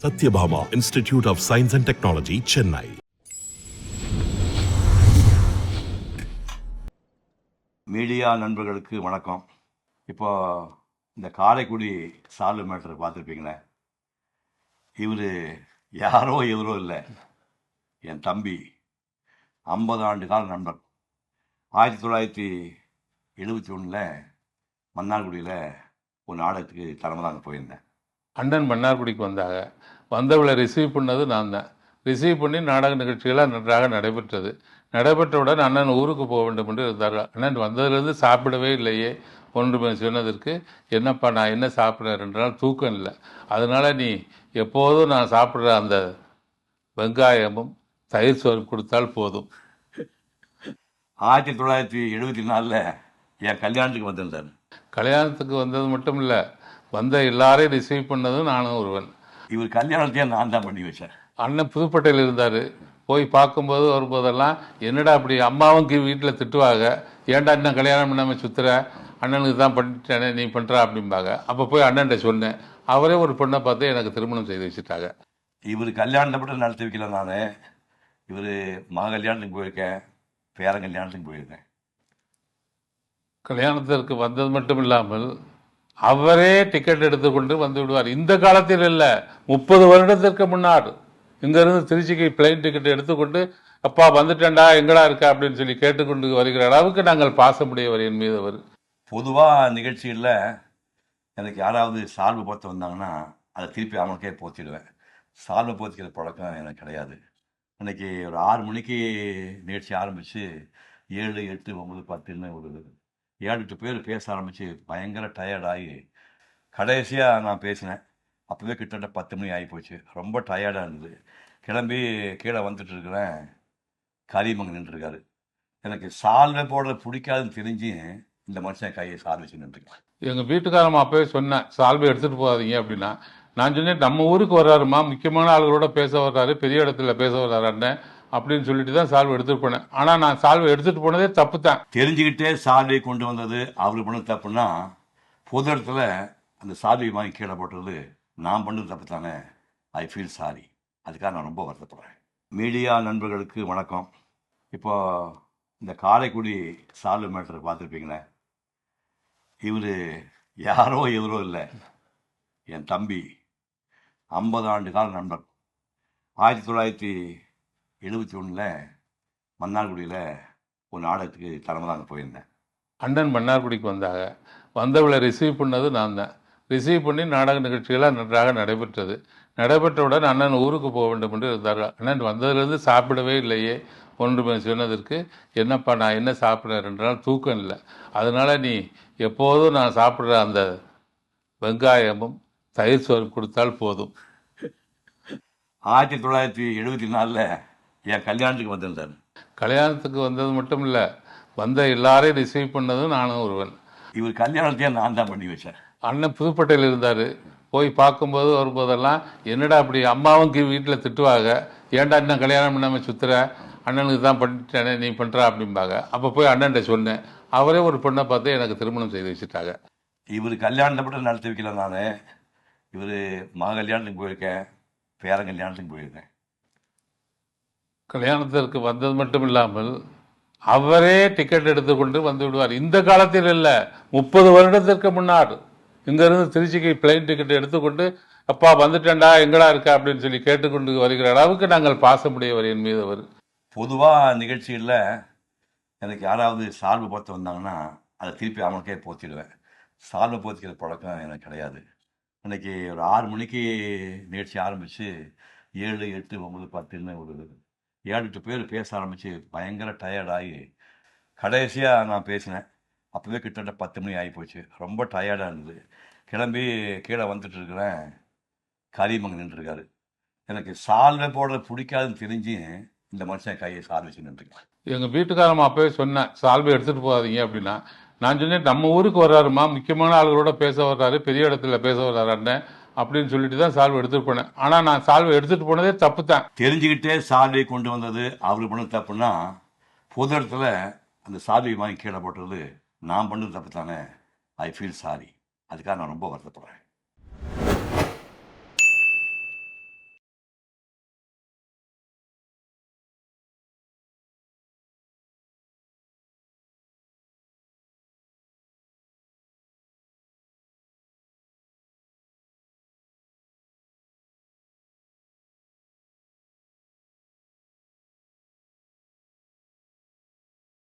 Satyabhama Institute of Science and Technology, Chennai. Media நண்பர்களுக்கு வணக்கம். இப்போ இந்த காரைக்குடி சால்வு மேட்டரை பார்த்துருப்பீங்களே, இவர் யாரோ எவரோ இல்லை, என் தம்பி, 50 ஆண்டு கால நண்பர். 1971 மன்னார்குடியில் ஒரு நாடகத்துக்கு தலைமை தாங்க போயிருந்தேன். அண்ணன் மன்னார்குடிக்கு வந்தாங்க. வந்தவளை ரிசீவ் பண்ணது நான் தான். ரிசீவ் பண்ணி நாடக நிகழ்ச்சிகளாக நன்றாக நடைபெற்றது. நடைபெற்றவுடன் அண்ணன் ஊருக்கு போக வேண்டும் என்று இருந்தார்கள். அண்ணன் வந்ததுலேருந்து சாப்பிடவே இல்லையே ஒன்று சொன்னதற்கு, என்னப்பா நான் என்ன சாப்பிட்றேன் என்றால் தூக்கம் இல்லை, அதனால் நீ எப்போதும் நான் சாப்பிட்ற அந்த வெங்காயமும் தயிர் சோறு கொடுத்தால் போதும். 1974 என் கல்யாணத்துக்கு வந்திருந்தார். கல்யாணத்துக்கு வந்தது மட்டும் இல்லை, வந்த எல்லாரையும் ரிசீவ் பண்ணதும் நானும் ஒருவன். இவர் கல்யாணத்தையே நான் தான் பண்ணி வச்சேன். அண்ணன் புதுப்பேட்டையில் இருந்தார். போய் பார்க்கும்போது வரும்போதெல்லாம், என்னடா அப்படி அம்மாவும் வீட்டில் திட்டுவாங்க, ஏன்டா இன்னும் கல்யாணம் பண்ணாமல் சுற்றுற, அண்ணனுக்கு தான் பண்ணிட்டேனே நீ பண்ணுறா அப்படிம்பாங்க. அப்போ போய் அண்ணன்ட்ட சொன்னேன். அவரே ஒரு பொண்ணை பார்த்து எனக்கு திருமணம் செய்து வச்சுட்டாங்க. இவர் கல்யாணத்தை மட்டும் நடத்தி வைக்கல, நான் இவர் மக கல்யாணத்துக்கு போயிருக்கேன், பேரன் கல்யாணத்துக்கு போயிருக்கேன். கல்யாணத்திற்கு வந்தது மட்டும் இல்லாமல் அவரே டிக்கெட் எடுத்துக்கொண்டு வந்து விடுவார். இந்த காலத்தில் இல்லை, 30 வருடத்திற்கு முன்னாடி இங்கேருந்து திருச்சிக்கு பிளைன் டிக்கெட் எடுத்துக்கொண்டு, அப்பா வந்துட்டேன்டா எங்கடா இருக்கா அப்படின்னு சொல்லி கேட்டுக்கொண்டு வருகிற அளவுக்கு நாங்கள் பாசமுடையவர் என் மீது அவர். பொதுவாக நிகழ்ச்சியில் எனக்கு யாராவது சால்வு போத்து வந்தாங்கன்னா அதை திருப்பி அவனுக்கே போத்திடுவேன். சால்வு போத்திக்கிற பழக்கம் எனக்கு கிடையாது. அன்றைக்கி ஒரு 6 மணிக்கு நிகழ்ச்சி ஆரம்பித்து 7, 8, 9, 10 ஒரு 7-8 பேர் பேச ஆரம்பித்து பயங்கர டயர்டாகி கடைசியாக நான் பேசினேன். அப்போவே கிட்டத்தட்ட 10 மணி ஆகி போச்சு. ரொம்ப டயர்டாக இருந்தது. கிளம்பி கீழே வந்துட்டுருக்கிறேன். கரிமங்க நின்றுருக்காரு. எனக்கு சால்வை போடுறது பிடிக்காதுன்னு தெரிஞ்சு இந்த மனுஷன் கையை சால்வை வச்சு நின்றுருக்கேன். எங்கள் வீட்டுக்காரம்மா அப்போவே சொன்னேன், சால்வை எடுத்துகிட்டு போகாதீங்க அப்படின்னா. நான் சொன்னேன், நம்ம ஊருக்கு வர்றாருமா, முக்கியமான ஆளுகளோட பேச வர்றாரு, பெரிய இடத்துல பேச வர்றாரு அண்ணன் அப்படின்னு சொல்லிட்டு தான் சால்வை எடுத்துகிட்டு போனேன். ஆனால் நான் சால்வை எடுத்துகிட்டு போனதே தப்பு தான். தெரிஞ்சுக்கிட்டே சால்வை கொண்டு வந்தது அவரு பண்ண தப்புன்னா, பொது இடத்துல அந்த சால்வை வாங்கி கீழே போட்டது நான் பண்ணது தப்பு தானே. I feel sorry. அதுக்காக நான் ரொம்ப வருத்தப்படுறேன். மீடியா நண்பர்களுக்கு வணக்கம். இப்போ இந்த காரைக்குடி சால்வை மேட்டரை பார்த்துருப்பீங்களே, இவர் யாரோ எவரோ இல்லை, என் தம்பி, 50 ஆண்டு கால நண்பர். 1971 மன்னார்குடியில் ஒரு நாடகத்துக்கு தலைமை தாங்க போயிருந்தேன். அண்ணன் மன்னார்குடிக்கு வந்தாங்க. வந்தவளை ரிசீவ் பண்ணது நான் தான். ரிசீவ் பண்ணி நாடக நிகழ்ச்சிகளாக நன்றாக நடைபெற்றது. நடைபெற்றவுடன் அண்ணன் ஊருக்கு போக வேண்டும் என்று இருந்தார்கள். அண்ணன் வந்ததுலேருந்து சாப்பிடவே இல்லையே ஒன்று சொன்னதற்கு, என்னப்பா நான் என்ன சாப்பிட்றேன் என்றால் தூக்கம் இல்லை, அதனால் நீ எப்போதும் நான் சாப்பிட்ற அந்த வெங்காயமும் தயிர் சோறு கொடுத்தால் போதும். 1974 என் கல்யாணத்துக்கு வந்திருந்தார். கல்யாணத்துக்கு வந்தது மட்டும் இல்லை, வந்த எல்லாரையும் ரிசீவ் பண்ணதும் நானும் ஒருவன். இவர் கல்யாணத்தையே நான் தான் பண்ணி வச்சேன். அண்ணன் புதுப்பேட்டையில் இருந்தார். போய் பார்க்கும்போது வரும்போதெல்லாம், என்னடா அப்படி அம்மாவும் வீட்டில் திட்டுவாங்க, ஏன்டா இன்னும் கல்யாணம் பண்ணாமல் சுற்றுற, அண்ணனுக்கு தான் பண்ணிட்டேனே நீ பண்ணுறா அப்படிம்பாங்க. அப்போ போய் அண்ணன்ட்ட சொன்னேன். அவரே ஒரு பொண்ணை பார்த்து எனக்கு திருமணம் செய்து வச்சுட்டாங்க. இவர் கல்யாணத்தை மட்டும் நடத்தி வைக்கல, நான் இவர் மக கல்யாணத்துக்கு போயிருக்கேன், பேரன் கல்யாணத்துக்கு போயிருக்கேன். கல்யாணத்திற்கு வந்தது மட்டும் இல்லாமல் அவரே டிக்கெட் எடுத்துக்கொண்டு வந்து விடுவார். இந்த காலத்தில் இல்லை, 30 வருடத்திற்கு முன்னாடி இங்கேருந்து திருச்சிக்கு பிளைன் டிக்கெட் எடுத்துக்கொண்டு, அப்பா வந்துட்டேன்டா எங்கடா இருக்கா அப்படின்னு சொல்லி கேட்டுக்கொண்டு வருகிற அளவுக்கு நாங்கள் பாசமுடையவர் என் மீது அவர். பொதுவாக நிகழ்ச்சியில் எனக்கு யாராவது சால்வு போத்து வந்தாங்கன்னா அதை திருப்பி அவனுக்கே போத்திடுவேன். சால்வை போத்திக்கிற பழக்கம் எனக்கு கிடையாது. அன்றைக்கி ஒரு 6 மணிக்கு நிகழ்ச்சி ஆரம்பித்து 7, 8, 9, 10 ஒரு 7-8 பேர் பேச ஆரம்பித்து பயங்கர டயர்டாகி கடைசியாக நான் பேசினேன். அப்போவே கிட்டத்தட்ட 10 மணி ஆகி போச்சு. ரொம்ப டயர்டாக இருந்தது. கிளம்பி கீழே வந்துட்டுருக்கிறேன். கரிமங்க நின்றுருக்காரு. எனக்கு சால்வை போடுறது பிடிக்காதுன்னு தெரிஞ்சு இந்த மனுஷன் கையை சால்வை வச்சு நின்றுருக்கேன். எங்கள் வீட்டுக்காரம்மா அப்போவே சொன்னேன், சால்வை எடுத்துகிட்டு போகாதீங்க அப்படின்னா. நான் சொன்னேன், நம்ம ஊருக்கு வர்றாருமா, முக்கியமான ஆளுகளோட பேச வர்றாரு, பெரிய இடத்துல பேச வர்றாரு அண்ணன் அப்படின்னு சொல்லிட்டு தான் சால்வை எடுத்துகிட்டு போனேன். ஆனால் நான் சால்வை எடுத்துகிட்டு போனதே தப்பு தான். தெரிஞ்சுக்கிட்டே சால்வை கொண்டு வந்தது அவரு பண்ண தப்புன்னா, பொது இடத்துல அந்த சால்வை வாங்கி கீழே போட்டது நான் பண்ணது தப்பு தானே. I feel sorry. அதுக்காக நான் ரொம்ப வருத்தப்படுறேன்.